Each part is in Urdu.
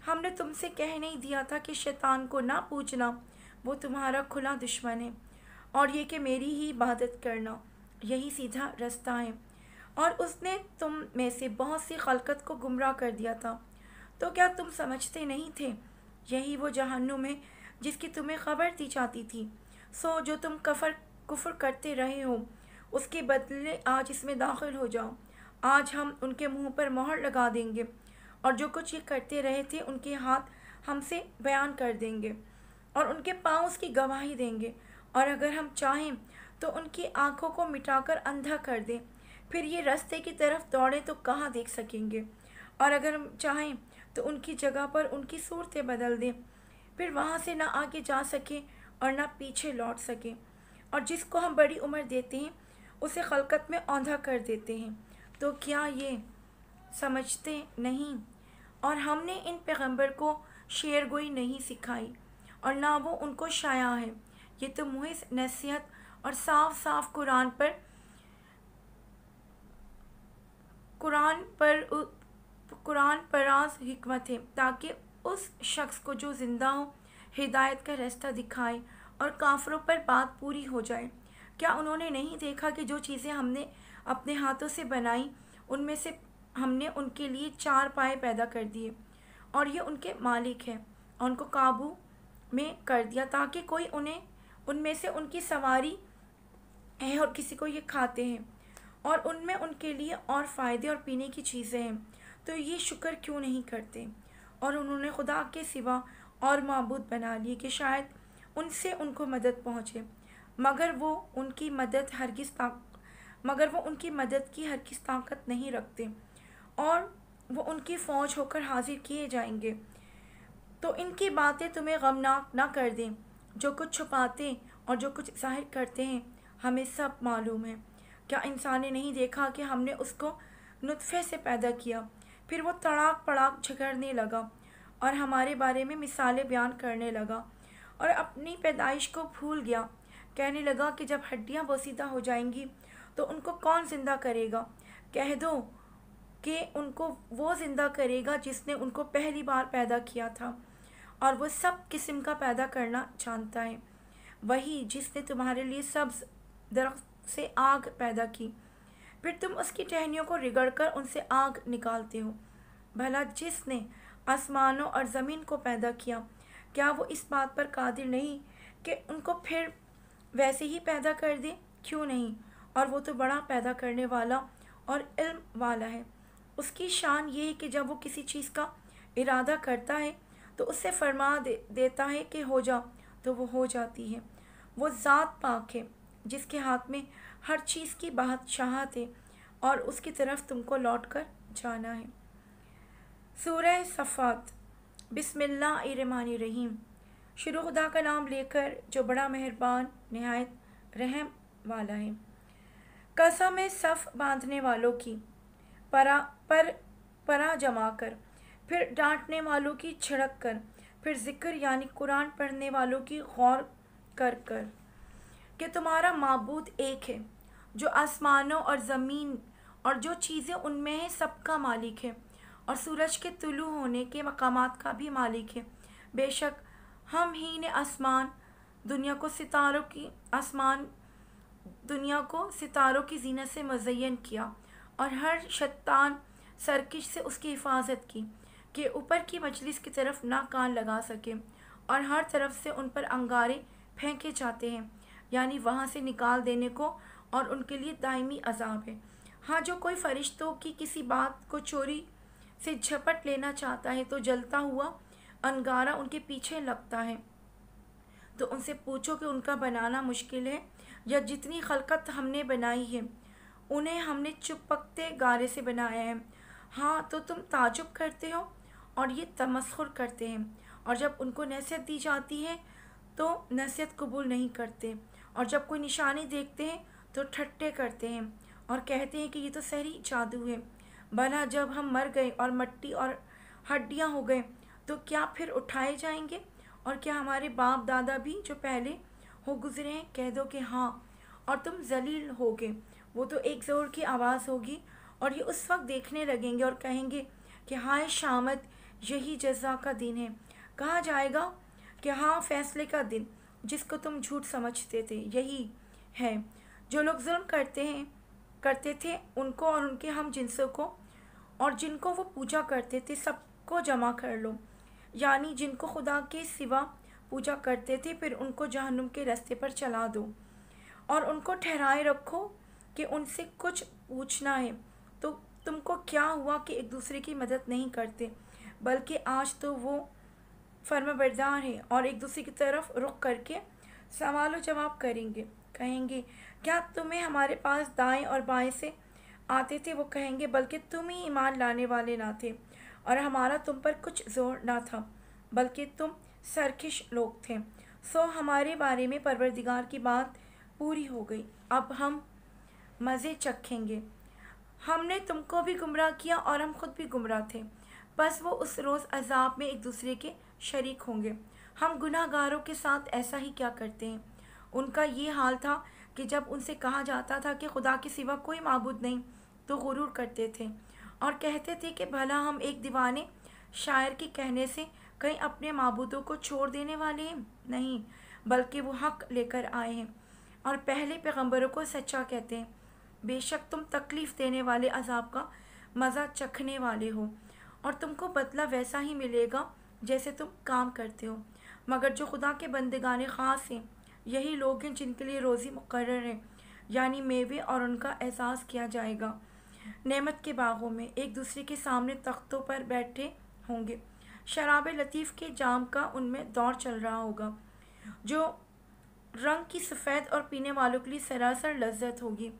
ہم نے تم سے کہہ نہیں دیا تھا کہ شیطان کو نہ پوچھنا، وہ تمہارا کھلا دشمن ہے، اور یہ کہ میری ہی عبادت کرنا، یہی سیدھا رستہ ہے۔ اور اس نے تم میں سے بہت سی خلقت کو گمراہ کر دیا تھا، تو کیا تم سمجھتے نہیں تھے؟ یہی وہ جہنم ہے جس کی تمہیں خبر دی جاتی تھی۔ سو جو تم کفر کرتے رہے ہو، اس کے بدلے آج اس میں داخل ہو جاؤ۔ آج ہم ان کے منہ پر مہر لگا دیں گے، اور جو کچھ یہ کرتے رہے تھے ان کے ہاتھ ہم سے بیان کر دیں گے، اور ان کے پاؤں اس کی گواہی دیں گے۔ اور اگر ہم چاہیں تو ان کی آنکھوں کو مٹا کر اندھا کر دیں، پھر یہ رستے کی طرف دوڑیں تو کہاں دیکھ سکیں گے؟ اور اگر ہم چاہیں تو ان کی جگہ پر ان کی صورتیں بدل دیں، پھر وہاں سے نہ آگے جا سکیں اور نہ پیچھے لوٹ سکیں۔ اور جس کو ہم بڑی عمر دیتے ہیں اسے خلقت میں اوندھا کر دیتے ہیں، تو کیا یہ سمجھتے نہیں؟ اور ہم نے ان پیغمبر کو شعر گوئی نہیں سکھائی، اور نہ وہ ان کو شایع ہے۔ یہ تو محض نصیحت اور صاف صاف قرآن پراز حکمت ہے، تاکہ اس شخص کو جو زندہ ہو ہدایت کا راستہ دکھائے اور کافروں پر بات پوری ہو جائے۔ کیا انہوں نے نہیں دیکھا کہ جو چیزیں ہم نے اپنے ہاتھوں سے بنائیں ان میں سے ہم نے ان کے لیے 4 پائے پیدا کر دیے، اور یہ ان کے مالک ہیں، اور ان کو قابو میں کر دیا تاکہ کوئی ان میں سے ان کی سواری ہے اور کسی کو یہ کھاتے ہیں، اور ان میں ان کے لیے اور فائدے اور پینے کی چیزیں ہیں، تو یہ شکر کیوں نہیں کرتے؟ اور انہوں نے خدا کے سوا اور معبود بنا لیے کہ شاید ان سے ان کو مدد پہنچے، مگر وہ ان کی مدد کی ہرگز طاقت نہیں رکھتے، اور وہ ان کی فوج ہو کر حاضر کیے جائیں گے۔ تو ان کی باتیں تمہیں غمناک نہ کر دیں۔ جو کچھ چھپاتے اور جو کچھ ظاہر کرتے ہیں ہمیں سب معلوم ہے۔ کیا انسان نے نہیں دیکھا کہ ہم نے اس کو نطفے سے پیدا کیا، پھر وہ تڑاک پڑاک جھگڑنے لگا اور ہمارے بارے میں مثالیں بیان کرنے لگا، اور اپنی پیدائش کو بھول گیا، کہنے لگا کہ جب ہڈیاں بوسیدہ ہو جائیں گی تو ان کو کون زندہ کرے گا؟ کہہ دو کہ ان کو وہ زندہ کرے گا جس نے ان کو پہلی بار پیدا کیا تھا، اور وہ سب قسم کا پیدا کرنا جانتا ہے۔ وہی جس نے تمہارے لیے سبز درخت سے آگ پیدا کی، پھر تم اس کی ٹہنیوں کو رگڑ کر ان سے آگ نکالتے ہو۔ بھلا جس نے آسمانوں اور زمین کو پیدا کیا، کیا وہ اس بات پر قادر نہیں کہ ان کو پھر ویسے ہی پیدا کر دے؟ کیوں نہیں؟ اور وہ تو بڑا پیدا کرنے والا اور علم والا ہے۔ اس کی شان یہ ہے کہ جب وہ کسی چیز کا ارادہ کرتا ہے تو اس سے فرما دیتا ہے کہ ہو جا، تو وہ ہو جاتی ہے۔ وہ ذات پاک ہے جس کے ہاتھ میں ہر چیز کی بادشاہت ہے، اور اس کی طرف تم کو لوٹ کر جانا ہے۔ سورہ صفات۔ بسم اللہ الرحمن الرحیم۔ شروع خدا کا نام لے کر جو بڑا مہربان نہایت رحم والا ہے۔ قسم ہے صف باندھنے والوں کی، پرا جما کر، پھر ڈانٹنے والوں کی جھڑک کر، پھر ذکر یعنی قرآن پڑھنے والوں کی غور کر کہ تمہارا معبود ایک ہے، جو آسمانوں اور زمین اور جو چیزیں ان میں ہیں سب کا مالک ہے، اور سورج کے طلوع ہونے کے مقامات کا بھی مالک ہے۔ بے شک ہم ہی نے دنیا کو ستاروں کی زینت سے مزین کیا، اور ہر شیطان سرکش سے اس کی حفاظت کی کہ اوپر کی مجلس کی طرف نہ کان لگا سکے، اور ہر طرف سے ان پر انگارے پھینکے جاتے ہیں، یعنی وہاں سے نکال دینے کو، اور ان کے لیے دائمی عذاب ہے۔ ہاں جو کوئی فرشتوں کی کسی بات کو چوری سے جھپٹ لینا چاہتا ہے تو جلتا ہوا انگارہ ان کے پیچھے لگتا ہے، تو ان سے پوچھو کہ ان کا بنانا مشکل ہے، یا جتنی خلقت ہم نے بنائی ہے انہیں ہم نے چپکتے گارے سے بنایا ہے۔ ہاں تو تم تعجب کرتے ہو اور یہ تمسخر کرتے ہیں، اور جب ان کو نصیحت دی جاتی ہے تو نصیحت قبول نہیں کرتے، اور جب کوئی نشانی دیکھتے ہیں تو ٹھٹے کرتے ہیں اور کہتے ہیں کہ یہ تو سحری جادو ہے۔ بھلا جب ہم مر گئے اور مٹی اور ہڈیاں ہو گئے تو کیا پھر اٹھائے جائیں گے؟ اور کیا ہمارے باپ دادا بھی جو پہلے ہو گزرے ہیں؟ کہہ دو کہ ہاں، اور تم ذلیل ہوگے۔ وہ تو ایک زور کی آواز ہوگی، اور یہ اس وقت دیکھنے لگیں گے اور کہیں گے کہ ہائے شامت، یہی جزا کا دن ہے۔ کہا جائے گا کہ ہاں، فیصلے کا دن جس کو تم جھوٹ سمجھتے تھے یہی ہے۔ جو لوگ ظلم کرتے تھے ان کو اور ان کے ہم جنسوں کو اور جن کو وہ پوجا کرتے تھے سب کو جمع کر لو، یعنی جن کو خدا کے سوا پوجا کرتے تھے، پھر ان کو جہنم کے رستے پر چلا دو اور ان کو ٹھہرائے رکھو کہ ان سے کچھ پوچھنا ہے تو تم کو کیا ہوا کہ ایک دوسرے کی مدد نہیں کرتے، بلکہ آج تو وہ فرمانبردار ہیں اور ایک دوسرے کی طرف رخ کر کے سوال و جواب کریں گے۔ کہیں گے کیا تمہیں ہمارے پاس دائیں اور بائیں سے آتے تھے؟ وہ کہیں گے بلکہ تم ہی ایمان لانے والے نہ تھے اور ہمارا تم پر کچھ زور نہ تھا، بلکہ تم سرکش لوگ تھے۔ سو ہمارے بارے میں پروردگار کی بات پوری ہو گئی، اب ہم مزے چکھیں گے۔ ہم نے تم کو بھی گمراہ کیا اور ہم خود بھی گمراہ تھے، بس وہ اس روز عذاب میں ایک دوسرے کے شریک ہوں گے۔ ہم گناہ گاروں کے ساتھ ایسا ہی کیا کرتے ہیں۔ ان کا یہ حال تھا کہ جب ان سے کہا جاتا تھا کہ خدا کے سوا کوئی معبود نہیں تو غرور کرتے تھے اور کہتے تھے کہ بھلا ہم ایک دیوانے شاعر کے کہنے سے کہیں اپنے معبودوں کو چھوڑ دینے والے ہیں؟ نہیں، بلکہ وہ حق لے کر آئے ہیں اور پہلے پیغمبروں کو سچا کہتے ہیں۔ بے شک تم تکلیف دینے والے عذاب کا مزہ چکھنے والے ہو اور تم کو بدلہ ویسا ہی ملے گا جیسے تم کام کرتے ہو۔ مگر جو خدا کے بندگان خاص ہیں یہی لوگ ہیں جن کے لیے روزی مقرر ہے، یعنی میوے، اور ان کا اعزاز کیا جائے گا نعمت کے باغوں میں، ایک دوسرے کے سامنے تختوں پر بیٹھے ہوں گے، شراب لطیف کے جام کا ان میں دور چل رہا ہوگا جو رنگ کی سفید اور پینے والوں کے لیے سراسر لذت ہوگی،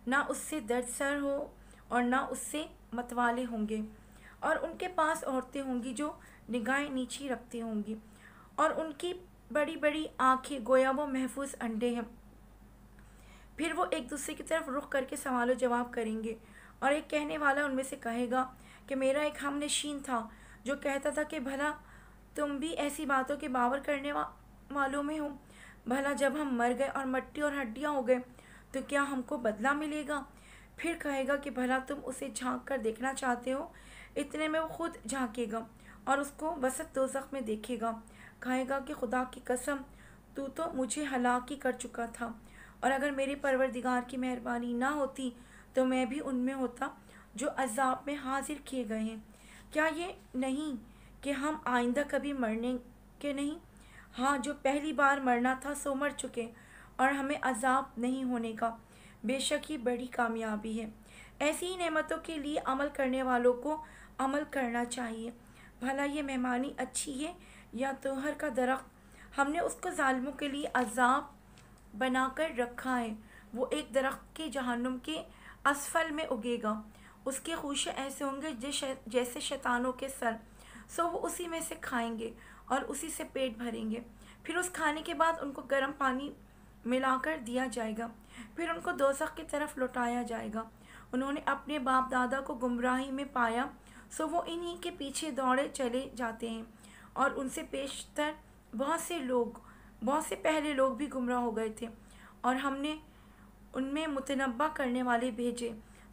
نہ اس سے درد سر ہو اور نہ اس سے متوالے ہوں گے، اور ان کے پاس عورتیں ہوں گی جو نگاہیں نیچی رکھتی ہوں گی اور ان کی بڑی بڑی آنکھیں گویا وہ محفوظ انڈے ہیں۔ پھر وہ ایک دوسرے کی طرف رخ کر کے سوال و جواب کریں گے اور ایک کہنے والا ان میں سے کہے گا کہ میرا ایک ہم نشین تھا جو کہتا تھا کہ بھلا تم بھی ایسی باتوں کے باور کرنے والوں میں ہو؟ بھلا جب ہم مر گئے اور مٹی اور ہڈیاں ہو گئے تو کیا ہم کو بدلہ ملے گا؟ پھر کہے گا کہ بھلا تم اسے جھانک کر دیکھنا چاہتے ہو؟ اتنے میں وہ خود جھانکے گا اور اس کو وسط دوزخ میں دیکھے گا، کہے گا کہ خدا کی قسم تو مجھے ہلاک ہی کر چکا تھا، اور اگر میرے پروردگار کی مہربانی نہ ہوتی تو میں بھی ان میں ہوتا جو عذاب میں حاضر کیے گئے ہیں۔ کیا یہ نہیں کہ ہم آئندہ کبھی مرنے کے نہیں؟ ہاں، جو پہلی بار مرنا تھا سو مر چکے اور ہمیں عذاب نہیں ہونے کا۔ بے شک یہ بڑی کامیابی ہے۔ ایسی ہی نعمتوں کے لیے عمل کرنے والوں کو عمل کرنا چاہیے۔ بھلا یہ مہمانی اچھی ہے یا توہر کا درخت؟ ہم نے اس کو ظالموں کے لیے عذاب بنا کر رکھا ہے۔ وہ ایک درخت کے جہنم کے اسفل میں اگے گا، اس کے خوشے ایسے ہوں گے جیسے شیطانوں کے سر، سو وہ اسی میں سے کھائیں گے اور اسی سے پیٹ بھریں گے۔ پھر اس کھانے کے بعد ان کو گرم پانی ملا کر دیا جائے گا، پھر ان کو دوزخ کی طرف لوٹایا جائے گا۔ انہوں نے اپنے باپ دادا کو گمراہی میں پایا، سو وہ انہی کے پیچھے دوڑے چلے جاتے ہیں، اور ان سے پیشتر بہت سے پہلے لوگ بھی گمراہ ہو گئے تھے اور ہم نے ان میں متنبع کرنے والے بھیجے،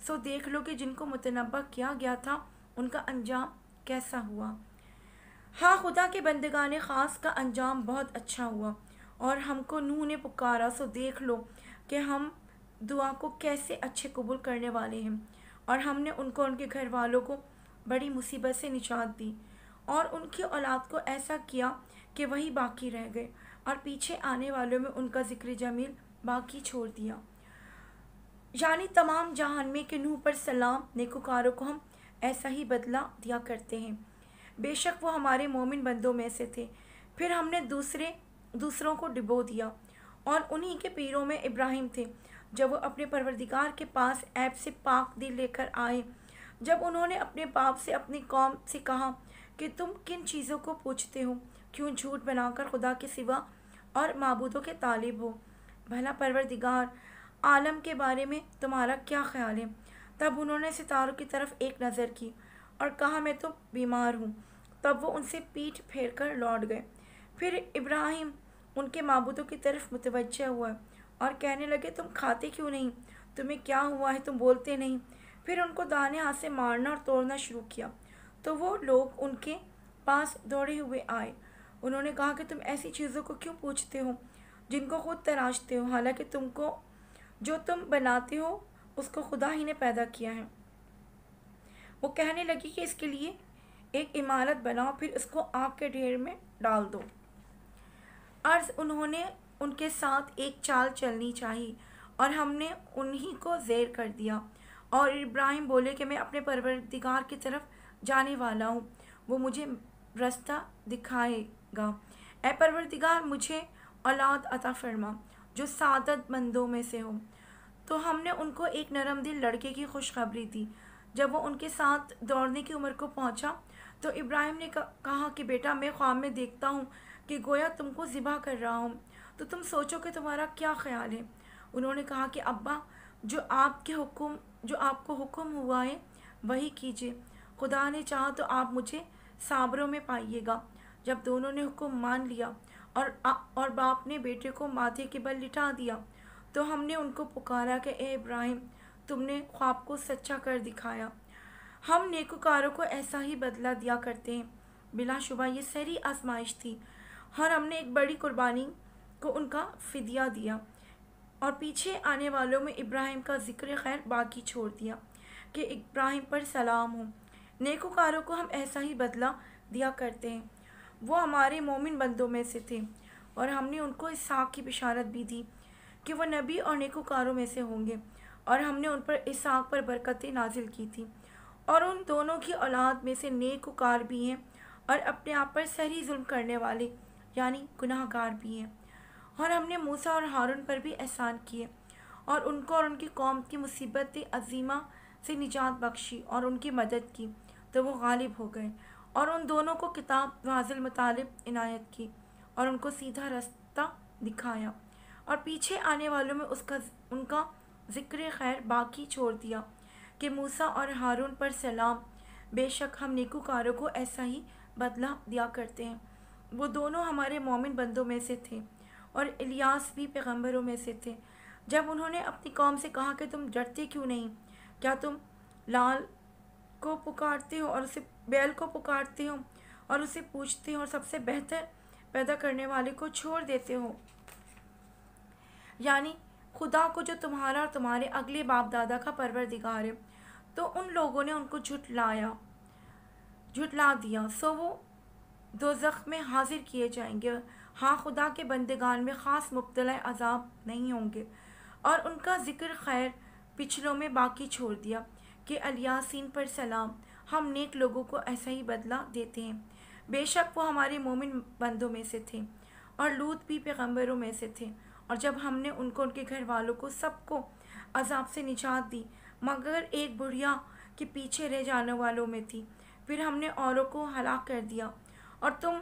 سو دیکھ لو کہ جن کو متنبع کیا گیا تھا ان کا انجام کیسا ہوا۔ ہاں، خدا کے بندگان خاص کا انجام بہت اچھا ہوا، اور ہم کو نوح نے پکارا، سو دیکھ لو کہ ہم دعا کو کیسے اچھے قبول کرنے والے ہیں، اور ہم نے ان کو ان کے گھر والوں کو بڑی مصیبت سے نجات دی اور ان کی اولاد کو ایسا کیا کہ وہی باقی رہ گئے، اور پیچھے آنے والوں میں ان کا ذکر جمیل باقی چھوڑ دیا، یعنی تمام جہان میں کہ نوح پر سلام، نیکوکاروں کو ہم ایسا ہی بدلہ دیا کرتے ہیں۔ بے شک وہ ہمارے مومن بندوں میں سے تھے۔ پھر ہم نے دوسروں کو ڈبو دیا، اور انہی کے پیروں میں ابراہیم تھے جب وہ اپنے پروردگار کے پاس عیب سے پاک دل لے کر آئے، جب انہوں نے اپنے باپ سے اپنی قوم سے کہا کہ تم کن چیزوں کو پوچھتے ہو؟ کیوں جھوٹ بنا کر خدا کے سوا اور معبودوں کے طالب ہو؟ بھلا پروردگار عالم کے بارے میں تمہارا کیا خیال ہے؟ تب انہوں نے ستاروں کی طرف ایک نظر کی اور کہا میں تو بیمار ہوں۔ تب وہ ان سے پیٹھ پھیر کر لوٹ گئے۔ پھر ابراہیم ان کے معبودوں کی طرف متوجہ ہوا اور کہنے لگے تم کھاتے کیوں نہیں؟ تمہیں کیا ہوا ہے؟ تم بولتے نہیں؟ پھر ان کو داہنے ہاتھ سے مارنا اور توڑنا شروع کیا، تو وہ لوگ ان کے پاس دوڑے ہوئے آئے۔ انہوں نے کہا کہ تم ایسی چیزوں کو کیوں پوچھتے ہو جن کو خود تراشتے ہو، حالانکہ تم کو جو تم بناتے ہو اس کو خدا ہی نے پیدا کیا ہے۔ وہ کہنے لگی کہ اس کے لیے ایک عمارت بناؤ، پھر اس کو آگ کے ڈھیر میں ڈال دو۔ عرض انہوں نے ان کے ساتھ ایک چال چلنی چاہی اور ہم نے انہی کو زیر کر دیا۔ اور ابراہیم بولے کہ میں اپنے پروردگار کی طرف جانے والا ہوں، وہ مجھے رستہ دکھائے گا۔ اے پروردگار، مجھے اولاد عطا فرما جو سعادت مندوں میں سے ہو۔ تو ہم نے ان کو ایک نرم دل لڑکے کی خوشخبری دی۔ جب وہ ان کے ساتھ دوڑنے کی عمر کو پہنچا تو ابراہیم نے کہا کہ بیٹا، میں خواب میں دیکھتا ہوں کہ گویا تم کو ذبح کر رہا ہوں، تو تم سوچو کہ تمہارا کیا خیال ہے؟ انہوں نے کہا کہ ابا، جو آپ کو حکم ہوا ہے وہی کیجیے، خدا نے چاہا تو آپ مجھے صابروں میں پائیے گا۔ جب دونوں نے حکم مان لیا اور باپ نے بیٹے کو ماتھے کے بل لٹا دیا تو ہم نے ان کو پکارا کہ اے ابراہیم، تم نے خواب کو سچا کر دکھایا۔ ہم نیکوکاروں کو ایسا ہی بدلہ دیا کرتے ہیں۔ بلا شبہ یہ سری آزمائش تھی، اور ہم نے ایک بڑی قربانی کو ان کا فدیہ دیا اور پیچھے آنے والوں میں ابراہیم کا ذکر خیر باقی چھوڑ دیا کہ ابراہیم پر سلام ہو۔ نیکوکاروں کو ہم ایسا ہی بدلہ دیا کرتے ہیں۔ وہ ہمارے مومن بندوں میں سے تھے، اور ہم نے ان کو اسحاق کی بشارت بھی دی کہ وہ نبی اور نیکوکاروں میں سے ہوں گے، اور ہم نے ان پر اسحاق پر برکتیں نازل کی تھی، اور ان دونوں کی اولاد میں سے نیکوکار بھی ہیں اور اپنے آپ پر سری ظلم کرنے والے یعنی گناہ گار بھی ہیں۔ اور ہم نے موسیٰ اور ہارون پر بھی احسان کیے اور ان کو اور ان کی قوم کی مصیبت عظیمہ سے نجات بخشی اور ان کی مدد کی، تو وہ غالب ہو گئے، اور ان دونوں کو کتاب واضح المطالب عنایت کی اور ان کو سیدھا رستہ دکھایا، اور پیچھے آنے والوں میں ان کا ذکر خیر باقی چھوڑ دیا کہ موسیٰ اور ہارون پر سلام، بے شک ہم نیکوکاروں کو ایسا ہی بدلہ دیا کرتے ہیں۔ وہ دونوں ہمارے مومن بندوں میں سے تھے، اور الیاس بھی پیغمبروں میں سے تھے۔ جب انہوں نے اپنی قوم سے کہا کہ تم ڈرتے کیوں نہیں؟ کیا تم لال کو پکارتے ہو اور بیل کو پکارتے ہو اور اسے پوچھتے ہو اور سب سے بہتر پیدا کرنے والے کو چھوڑ دیتے ہو، یعنی خدا کو جو تمہارا اور تمہارے اگلے باپ دادا کا پروردگار ہے؟ تو ان لوگوں نے ان کو جھٹلا دیا، سو وہ دوزخ میں حاضر کیے جائیں گے۔ ہاں، خدا کے بندگان میں خاص مبتلا عذاب نہیں ہوں گے۔ اور ان کا ذکر خیر پچھلوں میں باقی چھوڑ دیا کہ الیاسین پر سلام، ہم نیک لوگوں کو ایسا ہی بدلہ دیتے ہیں۔ بے شک وہ ہمارے مومن بندوں میں سے تھے، اور لوط بھی پیغمبروں میں سے تھے۔ اور جب ہم نے ان کو ان کے گھر والوں کو سب کو عذاب سے نجات دی مگر ایک بڑھیا کے پیچھے رہ جانے والوں میں تھی، پھر ہم نے اوروں کو ہلاک کر دیا۔ اور تم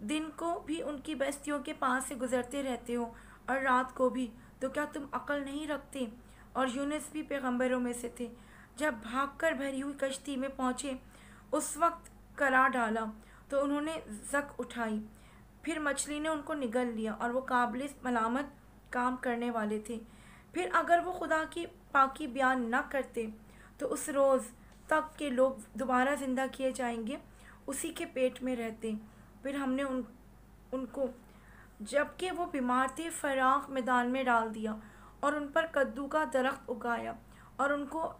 دن کو بھی ان کی بستیوں کے پاس سے گزرتے رہتے ہو اور رات کو بھی، تو کیا تم عقل نہیں رکھتے؟ اور یونس بھی پیغمبروں میں سے تھے۔ جب بھاگ کر بھری ہوئی کشتی میں پہنچے اس وقت کرا ڈالا تو انہوں نے زک اٹھائی، پھر مچھلی نے ان کو نگل لیا، اور وہ قابل ملامت کام کرنے والے تھے۔ پھر اگر وہ خدا کی پاکی بیان نہ کرتے تو اس روز تک کہ لوگ دوبارہ زندہ کیے جائیں گے اسی کے پیٹ میں رہتے۔ پھر ہم نے ان کو جبکہ وہ بیمار تھے فراخ میدان میں ڈال دیا اور ان پر کدو کا درخت اگایا، اور ان کو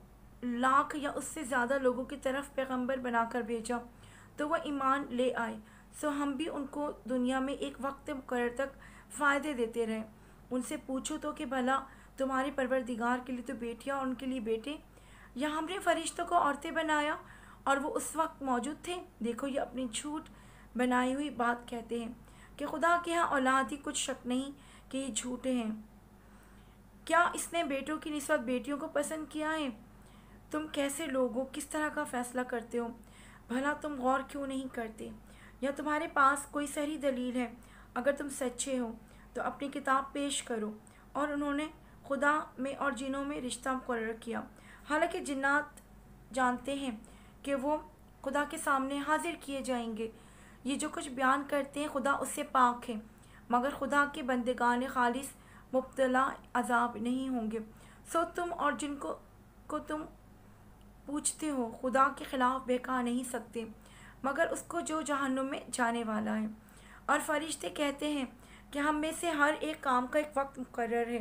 1,00,000 یا اس سے زیادہ لوگوں کی طرف پیغمبر بنا کر بھیجا، تو وہ ایمان لے آئے۔ سو ہم بھی ان کو دنیا میں ایک وقت مقرر تک فائدے دیتے رہے۔ ان سے پوچھو تو کہ بھلا تمہارے پروردگار کے لیے تو بیٹیاں اور ان کے لیے بیٹے، یا ہم نے فرشتوں کو عورتیں بنایا اور وہ اس وقت موجود تھے؟ دیکھو، یہ اپنی جھوٹ بنائی ہوئی بات کہتے ہیں کہ خدا کے ہاں اولاد ہی، کچھ شک نہیں کہ یہ جھوٹے ہیں۔ کیا اس نے بیٹوں کی نسبت بیٹیوں کو پسند کیا ہے؟ تم کیسے لوگ ہو؟ کس طرح کا فیصلہ کرتے ہو؟ بھلا تم غور کیوں نہیں کرتے؟ یا تمہارے پاس کوئی صحیح دلیل ہے؟ اگر تم سچے ہو تو اپنی کتاب پیش کرو۔ اور انہوں نے خدا میں اور جنوں میں رشتہ مقرر کیا، حالانکہ جنات جانتے ہیں کہ وہ خدا کے سامنے حاضر کیے جائیں گے۔ یہ جو کچھ بیان کرتے ہیں خدا اس سے پاک ہے، مگر خدا کے بندگان خالص مبتلا عذاب نہیں ہوں گے۔ سو تم اور جن کو تم پوچھتے ہو خدا کے خلاف بہکا نہیں سکتے، مگر اس کو جو جہنم میں جانے والا ہے۔ اور فرشتے کہتے ہیں کہ ہم میں سے ہر ایک کام کا ایک وقت مقرر ہے،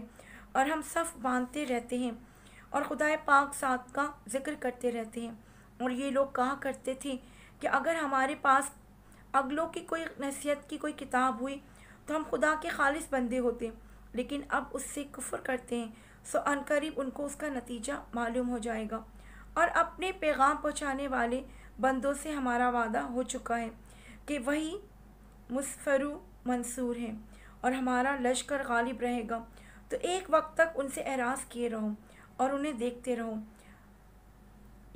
اور ہم صف باندھتے رہتے ہیں اور خدائے پاک ذات کا ذکر کرتے رہتے ہیں۔ اور یہ لوگ کہا کرتے تھے کہ اگر ہمارے پاس اگلوں کی کوئی نصیحت کی کوئی کتاب ہوئی تو ہم خدا کے خالص بندے ہوتے، لیکن اب اس سے کفر کرتے ہیں، سو عنقریب ان کو اس کا نتیجہ معلوم ہو جائے گا۔ اور اپنے پیغام پہنچانے والے بندوں سے ہمارا وعدہ ہو چکا ہے کہ وہی مظفر منصور ہے اور ہمارا لشکر غالب رہے گا۔ تو ایک وقت تک ان سے اعراض کیے رہو اور انہیں دیکھتے رہو،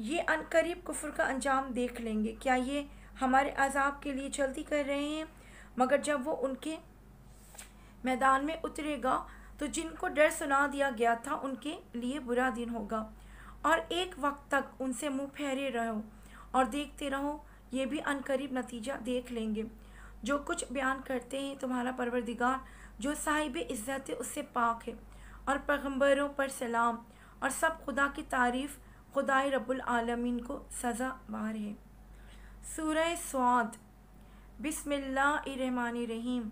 یہ عنقریب کفر کا انجام دیکھ لیں گے۔ کیا یہ ہمارے عذاب کے لیے جلدی کر رہے ہیں؟ مگر جب وہ ان کے میدان میں اترے گا تو جن کو ڈر سنا دیا گیا تھا ان کے لیے برا دن ہوگا۔ اور ایک وقت تک ان سے منہ پھیرے رہو اور دیکھتے رہو، یہ بھی عنقریب نتیجہ دیکھ لیں گے۔ جو کچھ بیان کرتے ہیں تمہارا پروردگار جو صاحب عزت ہے اس سے پاک ہے، اور پیغمبروں پر سلام اور سب خدا کی تعریف خدائے رب العالمین کو سزا بار ہے۔ سورہ سعد، بسم اللہ الرحمن الرحیم۔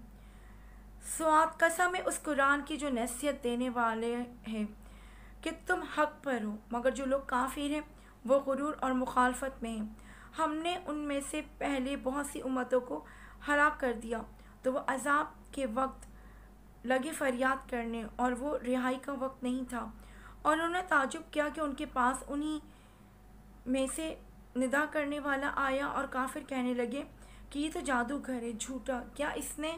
سعد، قسم ہے اس قرآن کی جو نصیحت دینے والے ہیں کہ تم حق پر ہو، مگر جو لوگ کافر ہیں وہ غرور اور مخالفت میں ہیں۔ ہم نے ان میں سے پہلے بہت سی امتوں کو ہلاک کر دیا تو وہ عذاب کے وقت لگے فریاد کرنے، اور وہ رہائی کا وقت نہیں تھا، اور انہوں نے تعجب کیا کہ ان کے پاس انہی میں سے ندا کرنے والا آیا، اور کافر کہنے لگے کہ یہ تو جادوگر ہے، جھوٹا، کیا اس نے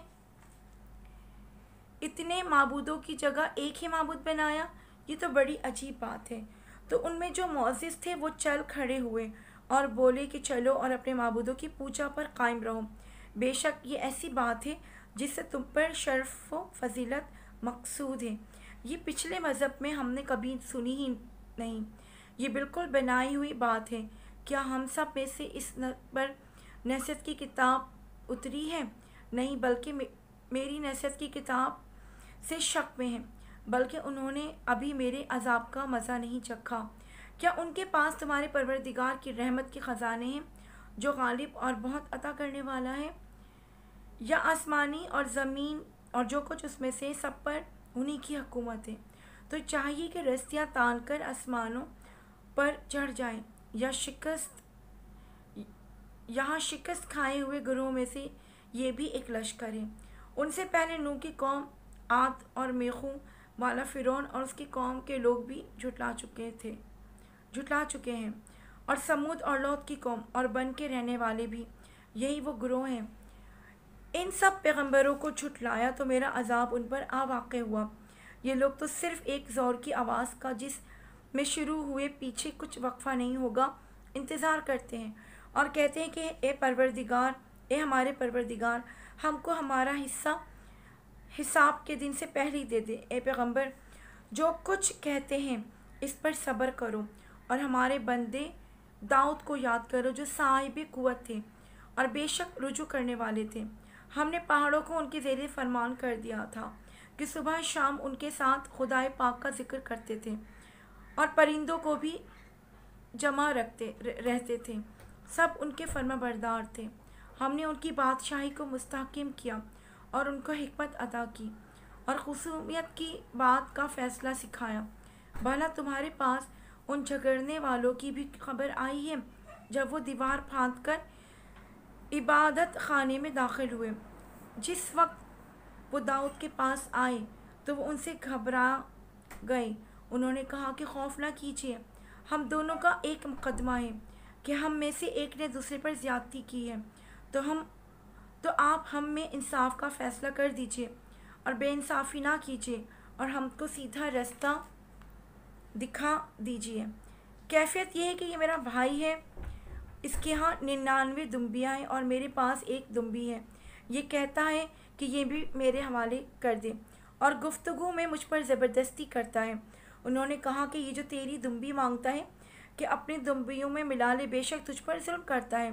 اتنے معبودوں کی جگہ ایک ہی معبود بنایا؟ یہ تو بڑی عجیب بات ہے۔ تو ان میں جو معزز تھے وہ چل کھڑے ہوئے اور بولے کہ چلو اور اپنے معبودوں کی پوجا پر قائم رہو، بے شک یہ ایسی بات ہے جس سے تم پر شرف و فضیلت مقصود ہے، یہ پچھلے مذہب میں ہم نے کبھی سنی ہی نہیں، یہ بالکل بنائی ہوئی بات ہے۔ کیا ہم سب میں سے اس پر نصیحت کی کتاب اتری ہے؟ نہیں، بلکہ میری نصیحت کی کتاب سے شک میں ہیں، بلکہ انہوں نے ابھی میرے عذاب کا مزہ نہیں چکھا۔ کیا ان کے پاس تمہارے پروردگار کی رحمت کے خزانے ہیں جو غالب اور بہت عطا کرنے والا ہے؟ یا آسمانی اور زمین اور جو کچھ اس میں سے سب پر انہی کی حکومت ہے؟ تو چاہیے کہ رسیاں تان کر آسمانوں پر چڑھ جائیں، یہاں شکست کھائے ہوئے گروہوں میں سے یہ بھی ایک لشکر ہے۔ ان سے پہلے نوح کی قوم عاد اور میخوں والا فرعون اور اس کی قوم کے لوگ بھی جھٹلا چکے ہیں، اور سمود اور لوط کی قوم اور بن کے رہنے والے بھی، یہی وہ گروہ ہیں۔ ان سب پیغمبروں کو جھٹلایا تو میرا عذاب ان پر آ واقع ہوا۔ یہ لوگ تو صرف ایک زور کی آواز کا جس میں شروع ہوئے پیچھے کچھ وقفہ نہیں ہوگا انتظار کرتے ہیں، اور کہتے ہیں کہ اے پروردگار، اے ہمارے پروردگار، ہم کو ہمارا حصہ حساب کے دن سے پہلے دے دے۔ اے پیغمبر، جو کچھ کہتے ہیں اس پر صبر کرو، اور ہمارے بندے داؤد کو یاد کرو جو صاحب قوت تھے اور بے شک رجوع کرنے والے تھے۔ ہم نے پہاڑوں کو ان کے زیر فرمان کر دیا تھا کہ صبح شام ان کے ساتھ خدائے پاک کا ذکر کرتے تھے، اور پرندوں کو بھی جمع رہتے تھے، سب ان کے فرما بردار تھے۔ ہم نے ان کی بادشاہی کو مستحکم کیا اور ان کو حکمت عطا کی اور خصوصیت کی بات کا فیصلہ سکھایا۔ بھلا تمہارے پاس ان جھگڑنے والوں کی بھی خبر آئی ہے جب وہ دیوار پھاند کر عبادت خانے میں داخل ہوئے؟ جس وقت وہ داؤد کے پاس آئے تو وہ ان سے گھبرا گئے۔ انہوں نے کہا کہ خوف نہ کیجیے، ہم دونوں کا ایک مقدمہ ہے کہ ہم میں سے ایک نے دوسرے پر زیادتی کی ہے، تو آپ ہم میں انصاف کا فیصلہ کر دیجیے اور بے انصافی نہ کیجیے اور ہم کو سیدھا رستہ دکھا دیجیے۔ کیفیت یہ ہے کہ یہ میرا بھائی ہے، اس کے ہاں 99 دمبیاں ہیں اور میرے پاس ایک دمبی ہے، یہ کہتا ہے کہ یہ بھی میرے حوالے کر دے، اور گفتگو میں مجھ پر زبردستی کرتا ہے۔ انہوں نے کہا کہ یہ جو تیری دمبی مانگتا ہے کہ اپنی دمبیوں میں ملا لے، بے شک تجھ پر ظلم کرتا ہے،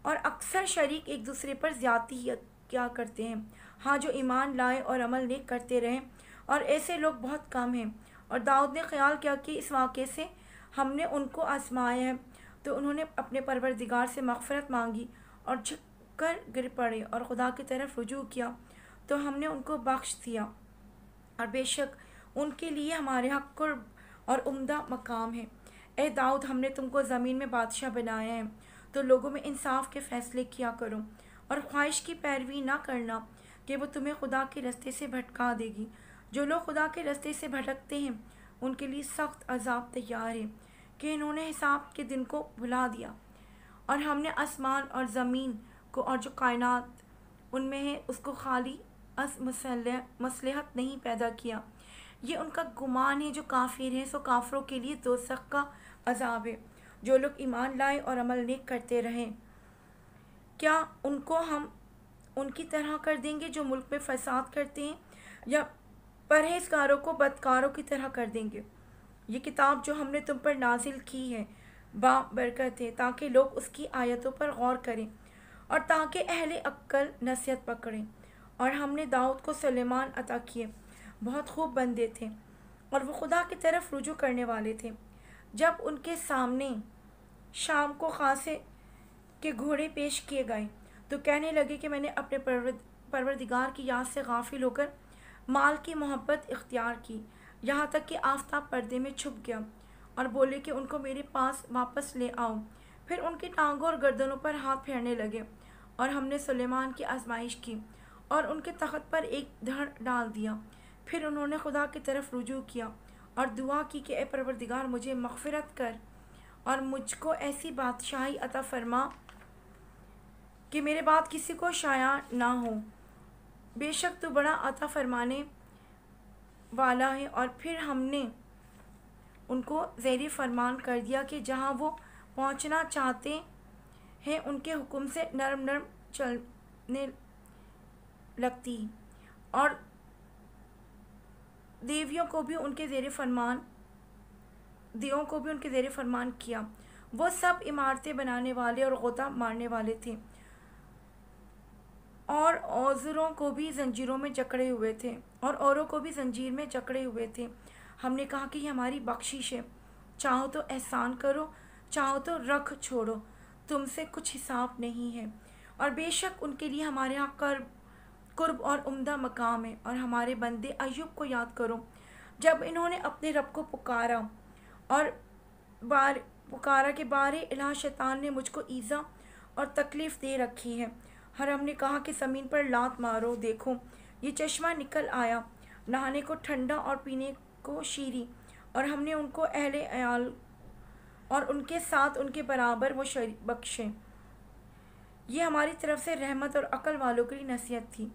اور اکثر شریک ایک دوسرے پر زیادتی کیا کرتے ہیں۔ ہاں، جو ایمان لائے اور عمل نیک کرتے رہیں، اور ایسے لوگ بہت کم ہیں۔ اور داؤد نے خیال کیا کہ اس واقعے سے ہم نے ان کو آزمایا ہے تو انہوں نے اپنے پروردگار سے مغفرت مانگی اور جھک کر گر پڑے اور خدا کی طرف رجوع کیا تو ہم نے ان کو بخش دیا، اور بے شک ان کے لیے ہمارے حق قرب اور عمدہ مقام ہے۔ اے داؤد، ہم نے تم کو زمین میں بادشاہ بنایا ہے، تو لوگوں میں انصاف کے فیصلے کیا کرو اور خواہش کی پیروی نہ کرنا کہ وہ تمہیں خدا کے رستے سے بھٹکا دے گی۔ جو لوگ خدا کے رستے سے بھٹکتے ہیں ان کے لیے سخت عذاب تیار ہے کہ انہوں نے حساب کے دن کو بھلا دیا، اور ہم نے آسمان اور زمین کو اور جو کائنات ان میں ہے اس کو خالی از مصلحت نہیں پیدا کیا۔ یہ ان کا گمان ہے جو کافر ہیں، سو کافروں کے لیے دوزخ کا عذاب ہے۔ جو لوگ ایمان لائے اور عمل نیک کرتے رہے، کیا ان کو ہم ان کی طرح کر دیں گے جو ملک میں فساد کرتے ہیں، یا پرہیزگاروں کو بدکاروں کی طرح کر دیں گے؟ یہ کتاب جو ہم نے تم پر نازل کی ہے با برکت ہے، تاکہ لوگ اس کی آیتوں پر غور کریں اور تاکہ اہل عقل نصیحت پکڑیں۔ اور ہم نے داؤد کو سلیمان عطا کیے، بہت خوب بندے تھے اور وہ خدا کی طرف رجوع کرنے والے تھے۔ جب ان کے سامنے شام کو خاصے کے گھوڑے پیش کیے گئے تو کہنے لگے کہ میں نے اپنے پروردگار کی یاد سے غافل ہو کر مال کی محبت اختیار کی، یہاں تک کہ آفتاب پردے میں چھپ گیا، اور بولے کہ ان کو میرے پاس واپس لے آؤ۔ پھر ان کی ٹانگوں اور گردنوں پر ہاتھ پھیرنے لگے، اور ہم نے سلیمان کی آزمائش کی اور ان کے تخت پر ایک دھڑ ڈال دیا۔ پھر انہوں نے خدا کی طرف رجوع کیا اور دعا کی کہ اے پروردگار، مجھے مغفرت کر اور مجھ کو ایسی بادشاہی عطا فرما کہ میرے بعد کسی کو شایع نہ ہو، بے شک تو بڑا عطا فرمانے والا ہے۔ اور پھر ہم نے ان کو زیر فرمان کر دیا کہ جہاں وہ پہنچنا چاہتے ہیں ان کے حکم سے نرم نرم چلنے لگتی، اور دیووں کو بھی ان کے زیر فرمان کیا۔ وہ سب عمارتیں بنانے والے اور غوطہ مارنے والے تھے، اور عذروں کو بھی زنجیروں میں جکڑے ہوئے تھے، اور اوروں کو بھی زنجیر میں جکڑے ہوئے تھے۔ ہم نے کہا کہ یہ ہماری بخشش ہے، چاہو تو احسان کرو، چاہو تو رکھ چھوڑو، تم سے کچھ حساب نہیں ہے۔ اور بے شک ان کے لیے ہمارے ہاں قرب اور عمدہ مقام ہے۔ اور ہمارے بندے ایوب کو یاد کرو، جب انہوں نے اپنے رب کو پکارا اور پکارا کہ بارے الہ شیطان نے مجھ کو ایذا اور تکلیف دے رکھی ہے، اور ہم نے کہا کہ زمین پر لات مارو، دیکھو یہ چشمہ نکل آیا، نہانے کو ٹھنڈا اور پینے کو شیریں، اور ہم نے ان کو اہل عیال اور ان کے ساتھ ان کے برابر وہ بخشے۔ یہ ہماری طرف سے رحمت اور عقل والوں کی نصیحت تھی۔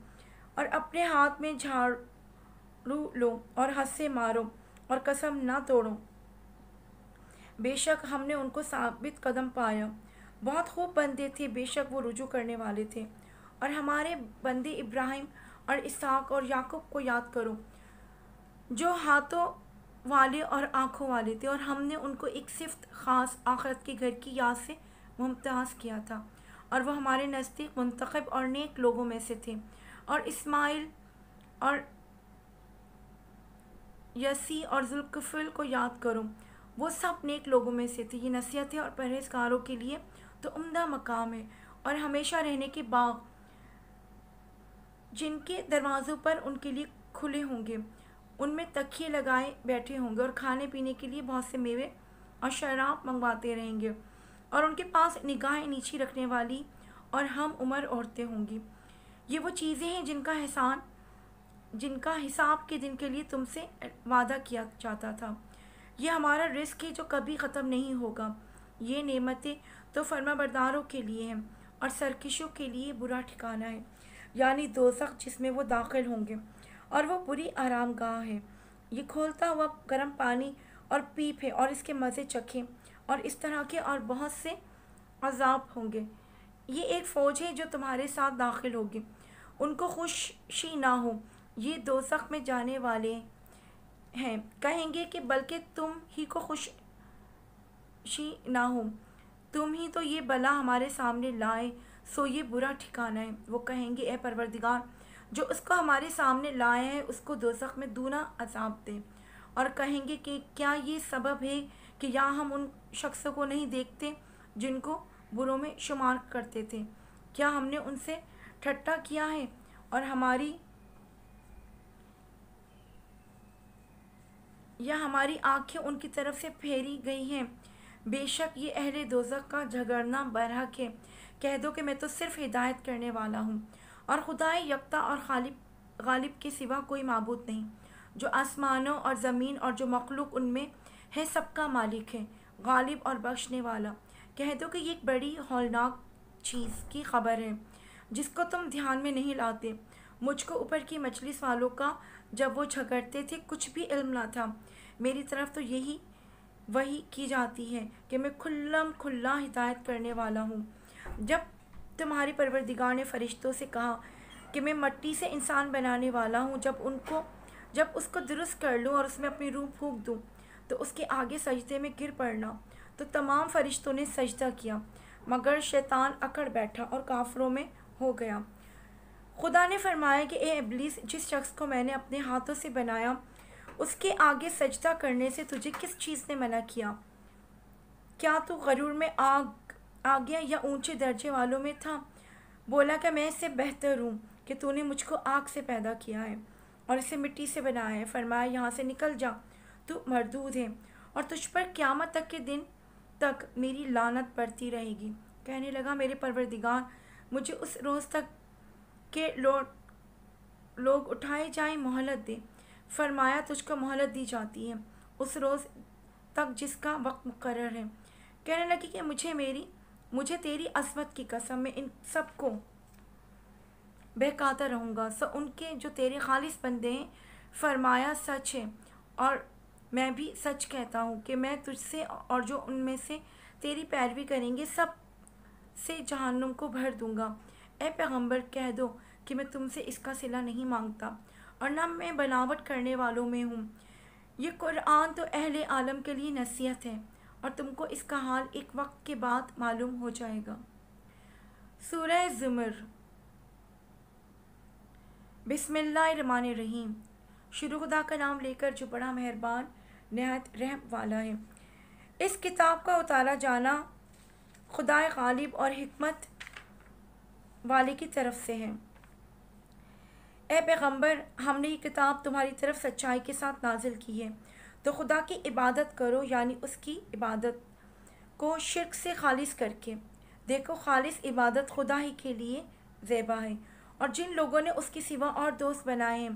اور اپنے ہاتھ میں جھاڑو لو اور ہنسے مارو اور قسم نہ توڑو، بے شک ہم نے ان کو ثابت قدم پایا۔ بہت خوب بندے تھے، بے شک وہ رجوع کرنے والے تھے۔ اور ہمارے بندے ابراہیم اور اسحاق اور یعقوب کو یاد کرو، جو ہاتھوں والے اور آنکھوں والے تھے، اور ہم نے ان کو ایک صفت خاص آخرت کے گھر کی یاد سے ممتاز کیا تھا، اور وہ ہمارے نزدیک منتخب اور نیک لوگوں میں سے تھے۔ اور اسماعیل اور یسی اور ذوالکفل کو یاد کرو، وہ سب نیک لوگوں میں سے تھے۔ یہ نصیحت ہے اور پرہیزگاروں کے لیے تو عمدہ مقام ہے۔ اور ہمیشہ رہنے کے باغ جن کے دروازوں پر ان کے لیے کھلے ہوں گے، ان میں تکیے لگائے بیٹھے ہوں گے، اور کھانے پینے کے لیے بہت سے میوے اور شراب منگواتے رہیں گے، اور ان کے پاس نگاہیں نیچی رکھنے والی اور ہم عمر عورتیں ہوں گی۔ یہ وہ چیزیں ہیں جن کا حساب کے دن کے لیے تم سے وعدہ کیا جاتا تھا۔ یہ ہمارا رزق ہے جو کبھی ختم نہیں ہوگا۔ یہ نعمتیں تو فرما برداروں کے لیے ہیں، اور سرکشوں کے لیے برا ٹھکانہ ہے، یعنی دوزخ جس میں وہ داخل ہوں گے، اور وہ بری آرام گاہ ہے۔ یہ کھولتا ہوا گرم پانی اور پیپ ہے، اور اس کے مزے چکھیں، اور اس طرح کے اور بہت سے عذاب ہوں گے۔ یہ ایک فوج ہے جو تمہارے ساتھ داخل ہوگی، ان کو خوشی نہ ہو، یہ دوزخ میں جانے والے ہیں۔ کہیں گے کہ بلکہ تم ہی کو خوشی نہ ہو، تم ہی تو یہ بلا ہمارے سامنے لائے، سو یہ برا ٹھکانہ ہے۔ وہ کہیں گے اے پروردگار، جو اس کو ہمارے سامنے لائے ہے اس کو دوزخ میں دونا عذاب دے۔ اور کہیں گے کہ کیا یہ سبب ہے کہ یا ہم ان شخصوں کو نہیں دیکھتے جن کو بروں میں شمار کرتے تھے؟ کیا ہم نے ان سے ٹھٹا کیا ہے اور ہماری آنکھیں ان کی طرف سے پھیری گئی ہیں؟ بے شک یہ اہل دوزخ کا جھگڑنا برحق ہے۔ کہہ دو کہ میں تو صرف ہدایت کرنے والا ہوں، اور خدائے یکتا اور غالب کے سوا کوئی معبود نہیں، جو آسمانوں اور زمین اور جو مخلوق ان میں ہے سب کا مالک ہے، غالب اور بخشنے والا۔ کہہ دو کہ یہ ایک بڑی ہولناک چیز کی خبر ہے جس کو تم دھیان میں نہیں لاتے۔ مجھ کو اوپر کی مجلس والوں کا جب وہ جھگڑتے تھے کچھ بھی علم نہ تھا۔ میری طرف تو یہی وحی کی جاتی ہے کہ میں کھلم کھلا ہدایت کرنے والا ہوں۔ جب تمہاری پروردگار نے فرشتوں سے کہا کہ میں مٹی سے انسان بنانے والا ہوں، جب اس کو درست کر لوں اور اس میں اپنی روح پھونک دوں تو اس کے آگے سجدے میں گر پڑنا، تو تمام فرشتوں نے سجدہ کیا مگر شیطان اکڑ بیٹھا اور کافروں میں ہو گیا۔ خدا نے فرمایا کہ اے ابلیس، جس شخص کو میں نے اپنے ہاتھوں سے بنایا اس کے آگے سجدہ کرنے سے تجھے کس چیز نے منع کیا؟ کیا تو غرور میں آ گیا یا اونچے درجے والوں میں تھا؟ بولا کہ میں اس سے بہتر ہوں کہ تو نے مجھ کو آگ سے پیدا کیا ہے اور اسے مٹی سے بنایا ہے۔ فرمایا یہاں سے نکل جا، تو مردود ہے اور تجھ پر قیامت تک کے دن تک میری لعنت پڑتی رہے گی۔ کہنے لگا میرے پروردگار، مجھے اس روز تک کہ لوگ اٹھائے جائیں مہلت دے۔ فرمایا تجھ کو مہلت دی جاتی ہے اس روز تک جس کا وقت مقرر ہے۔ کہنے لگی کہ مجھے تیری عظمت کی قسم میں ان سب کو بہکاتا رہوں گا، سو ان کے جو تیرے خالص بندے ہیں۔ فرمایا سچ ہے، اور میں بھی سچ کہتا ہوں کہ میں تجھ سے اور جو ان میں سے تیری پیروی کریں گے سب سے جہنم کو بھر دوں گا۔ اے پیغمبر، کہہ دو کہ میں تم سے اس کا صلہ نہیں مانگتا اور نہ میں بناوٹ کرنے والوں میں ہوں۔ یہ قرآن تو اہل عالم کے لیے نصیحت ہے، اور تم کو اس کا حال ایک وقت کے بعد معلوم ہو جائے گا۔ سورہ زمر۔ بسم اللہ الرحمن الرحیم۔ شروع خدا کا نام لے کر جو بڑا مہربان نہایت رحم والا ہے۔ اس کتاب کا اتارا جانا خدائے غالب اور حکمت والے کی طرف سے ہے۔ اے پیغمبر، ہم نے یہ کتاب تمہاری طرف سچائی کے ساتھ نازل کی ہے، تو خدا کی عبادت کرو، یعنی اس کی عبادت کو شرک سے خالص کر کے۔ دیکھو، خالص عبادت خدا ہی کے لیے زیبا ہے، اور جن لوگوں نے اس کے سوا اور دوست بنائے ہیں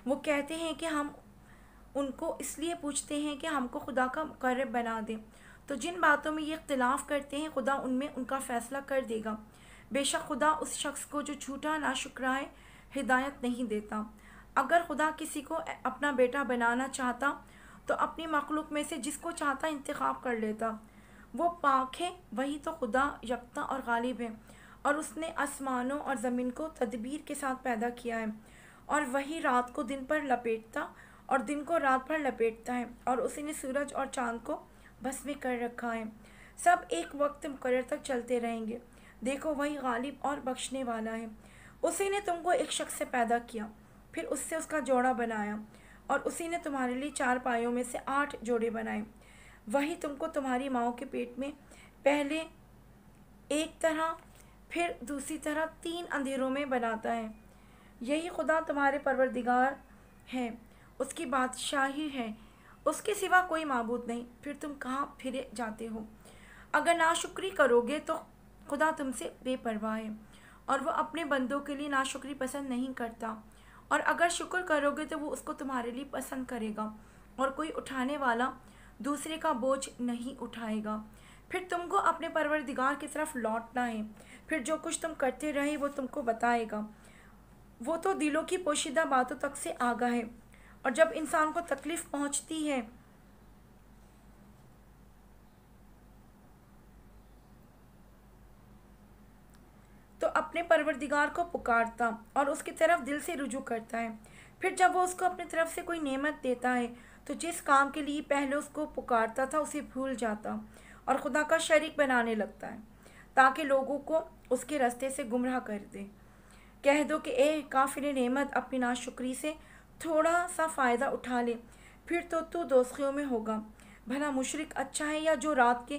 وہ کہتے ہیں کہ ہم ان کو اس لیے پوچھتے ہیں کہ ہم کو خدا کا مقرب بنا دیں۔ تو جن باتوں میں یہ اختلاف کرتے ہیں خدا ان میں ان کا فیصلہ کر دے گا۔ بے شک خدا اس شخص کو جو جھوٹا ناشکرا ہے ہدایت نہیں دیتا۔ اگر خدا کسی کو اپنا بیٹا بنانا چاہتا تو اپنی مخلوق میں سے جس کو چاہتا انتخاب کر لیتا۔ وہ پاک ہے، وہی تو خدا یکتا اور غالب ہے، اور اس نے آسمانوں اور زمین کو تدبیر کے ساتھ پیدا کیا ہے، اور وہی رات کو دن پر لپیٹتا اور دن کو رات پر لپیٹتا ہے، اور اسی نے سورج اور چاند کو بس میں کر رکھا ہے۔ سب ایک وقت مقرر تک چلتے رہیں گے۔ دیکھو، وہی غالب اور بخشنے والا ہے۔ اسی نے تم کو ایک شخص سے پیدا کیا، پھر اس سے اس کا جوڑا بنایا، اور اسی نے تمہارے لیے 4 پایوں میں سے 8 جوڑے بنائے۔ وہی تم کو تمہاری ماؤں کے پیٹ میں پہلے ایک طرح پھر دوسری طرح 3 اندھیروں میں بناتا ہے۔ یہی خدا تمہارے پروردگار ہے، اس کی بادشاہی ہے، اس کے سوا کوئی معبود نہیں۔ پھر تم کہاں پھرے جاتے ہو؟ اگر ناشکری کرو گے تو خدا تم سے بے پرواہ ہے، اور وہ اپنے بندوں کے لیے ناشکری پسند نہیں کرتا، اور اگر شکر کرو گے تو وہ اس کو تمہارے لیے پسند کرے گا، اور کوئی اٹھانے والا دوسرے کا بوجھ نہیں اٹھائے گا۔ پھر تم کو اپنے پروردگار کی طرف لوٹنا ہے، پھر جو کچھ تم کرتے رہے وہ تم کو بتائے گا۔ وہ تو دلوں کی پوشیدہ باتوں تک سے آگاہ ہے، اور جب انسان کو تکلیف پہنچتی ہے تو اپنے پروردگار کو پکارتا اور اس کی طرف دل سے رجوع کرتا ہے۔ پھر جب وہ اس کو اپنی طرف سے کوئی نعمت دیتا ہے تو جس کام کے لیے پہلے اس کو پکارتا تھا اسے بھول جاتا اور خدا کا شریک بنانے لگتا ہے، تاکہ لوگوں کو اس کے راستے سے گمراہ کر دے۔ کہہ دو کہ اے کافر نعمت، اپنی ناشکری سے تھوڑا سا فائدہ اٹھا لے، پھر تو دوزخیوں میں ہوگا۔ بھلا مشرک اچھا ہے یا جو رات کے